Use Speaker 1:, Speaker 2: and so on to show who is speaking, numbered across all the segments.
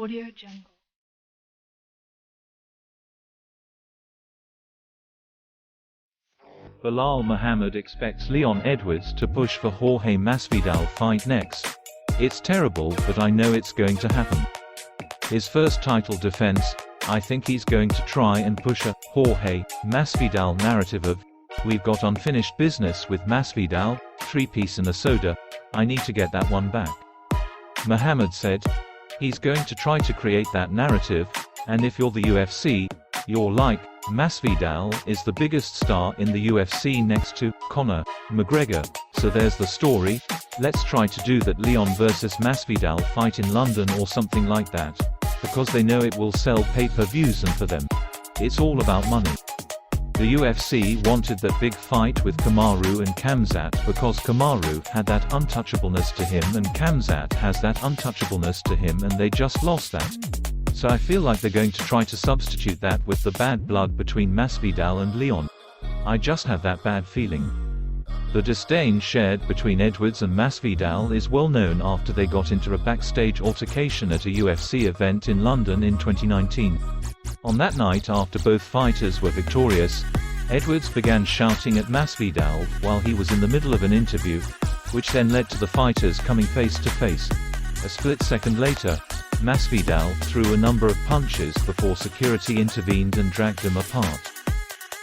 Speaker 1: Audio Jungle.
Speaker 2: Bilal Muhammad expects Leon Edwards to push for Jorge Masvidal fight next. It's terrible, but I know it's going to happen. His first title defense, I think he's going to try and push a Jorge Masvidal narrative of, we've got unfinished business with Masvidal, 3-piece and a soda, I need to get that one back. Muhammad said, he's going to try to create that narrative, and if you're the UFC, you're like, Masvidal is the biggest star in the UFC next to Conor McGregor, so there's the story, let's try to do that Leon vs Masvidal fight in London or something like that, because they know it will sell pay-per-views and for them, it's all about money. The UFC wanted that big fight with Kamaru and Khamzat because Kamaru had that untouchableness to him and Khamzat has that untouchableness to him, and they just lost that. So I feel like they're going to try to substitute that with the bad blood between Masvidal and Leon. I just have that bad feeling. The disdain shared between Edwards and Masvidal is well known after they got into a backstage altercation at a UFC event in London in 2019. On that night, after both fighters were victorious, Edwards began shouting at Masvidal while he was in the middle of an interview, which then led to the fighters coming face to face. A split second later, Masvidal threw a number of punches before security intervened and dragged them apart.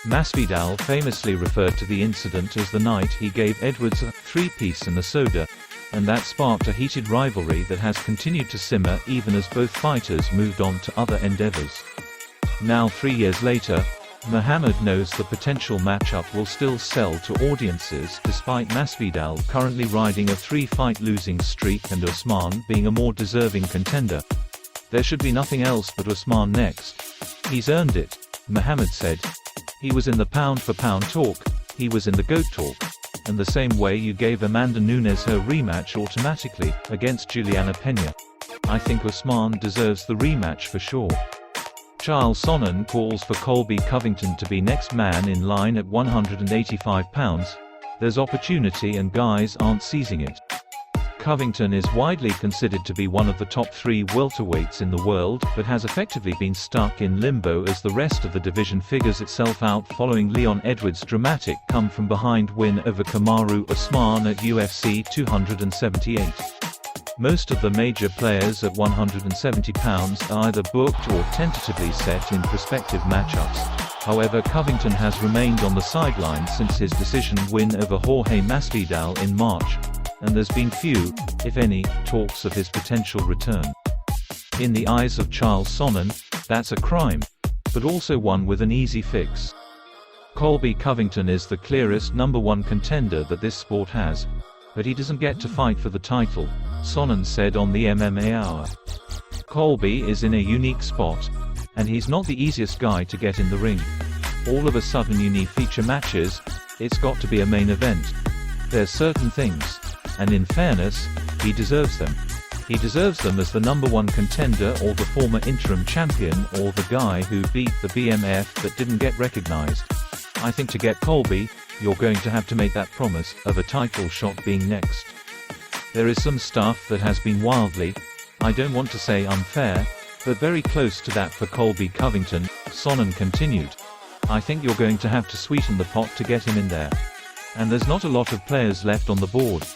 Speaker 2: Masvidal famously referred to the incident as the night he gave Edwards a 3-piece and a soda, and that sparked a heated rivalry that has continued to simmer even as both fighters moved on to other endeavors. Now 3 years later, Muhammad knows the potential matchup will still sell to audiences despite Masvidal currently riding a 3-fight losing streak and Usman being a more deserving contender. There should be nothing else but Usman next. He's earned it, Muhammad said. He was in the pound-for-pound talk, he was in the GOAT talk. And the same way you gave Amanda Nunes her rematch automatically, against Juliana Pena. I think Usman deserves the rematch for sure. Chael Sonnen calls for Colby Covington to be next man in line at 185 pounds. There's opportunity and guys aren't seizing it. Covington is widely considered to be one of the top 3 welterweights in the world, but has effectively been stuck in limbo as the rest of the division figures itself out following Leon Edwards' dramatic come-from-behind win over Kamaru Usman at UFC 278. Most of the major players at 170 pounds are either booked or tentatively set in prospective matchups. However, Covington has remained on the sidelines since his decision win over Jorge Masvidal in March, and there's been few, if any, talks of his potential return. In the eyes of Chael Sonnen, that's a crime, but also one with an easy fix. Colby Covington is the clearest #1 contender that this sport has, but he doesn't get to fight for the title, Sonnen said on the MMA Hour. Colby is in a unique spot, and he's not the easiest guy to get in the ring. All of a sudden you need feature matches, it's got to be a main event. There's certain things, and in fairness, he deserves them. He deserves them as the #1 contender or the former interim champion or the guy who beat the BMF but didn't get recognized. I think to get Colby, you're going to have to make that promise of a title shot being next. There is some stuff that has been wildly, I don't want to say unfair, but very close to that for Colby Covington, Sonnen continued. I think you're going to have to sweeten the pot to get him in there. And there's not a lot of players left on the board.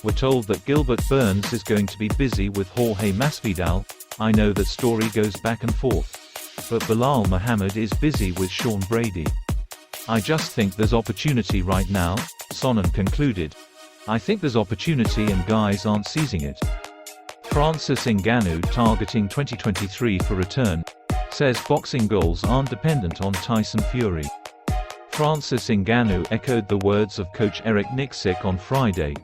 Speaker 2: We're told that Gilbert Burns is going to be busy with Jorge Masvidal, I know that story goes back and forth. But Bilal Muhammad is busy with Sean Brady. I just think there's opportunity right now, Sonnen concluded. I think there's opportunity and guys aren't seizing it. Francis Ngannou targeting 2023 for return, says boxing goals aren't dependent on Tyson Fury. Francis Ngannou echoed the words of coach Eric Nicksick on Friday,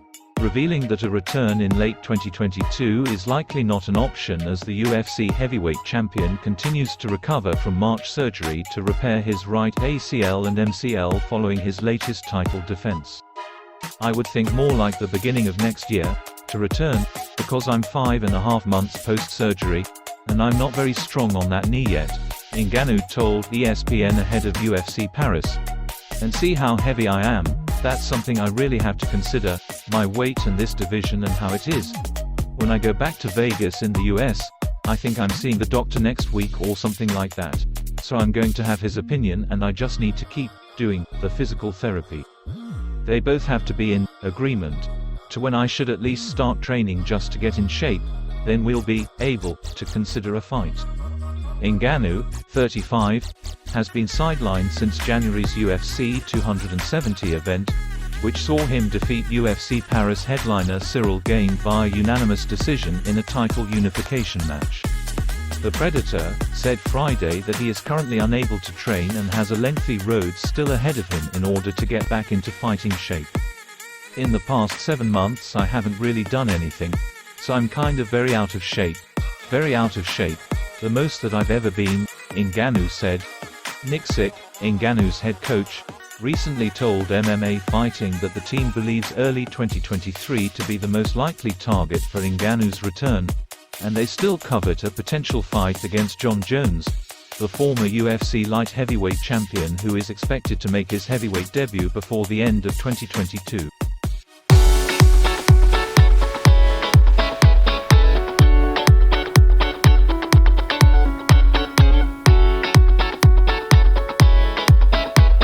Speaker 2: revealing that a return in late 2022 is likely not an option as the UFC heavyweight champion continues to recover from March surgery to repair his right ACL and MCL following his latest title defense. I would think more like the beginning of next year, to return, because I'm 5.5 months post-surgery, and I'm not very strong on that knee yet, Ngannou told ESPN ahead of UFC Paris. And see how heavy I am, that's something I really have to consider, my weight and this division and how it is. When I go back to Vegas in the US, I think I'm seeing the doctor next week or something like that. So I'm going to have his opinion and I just need to keep doing the physical therapy. They both have to be in agreement to when I should at least start training just to get in shape, then we'll be able to consider a fight. Ngannou, 35, has been sidelined since January's UFC 270 event, which saw him defeat UFC Paris headliner Cyril Gane via unanimous decision in a title unification match. The Predator said Friday that he is currently unable to train and has a lengthy road still ahead of him in order to get back into fighting shape. In the past 7 months I haven't really done anything, so I'm kind of very out of shape. Very out of shape. The most that I've ever been, Ngannou said. Nick Sick, Ngannou's head coach, recently told MMA Fighting that the team believes early 2023 to be the most likely target for Ngannou's return, and they still covet a potential fight against John Jones, the former UFC light heavyweight champion who is expected to make his heavyweight debut before the end of 2022.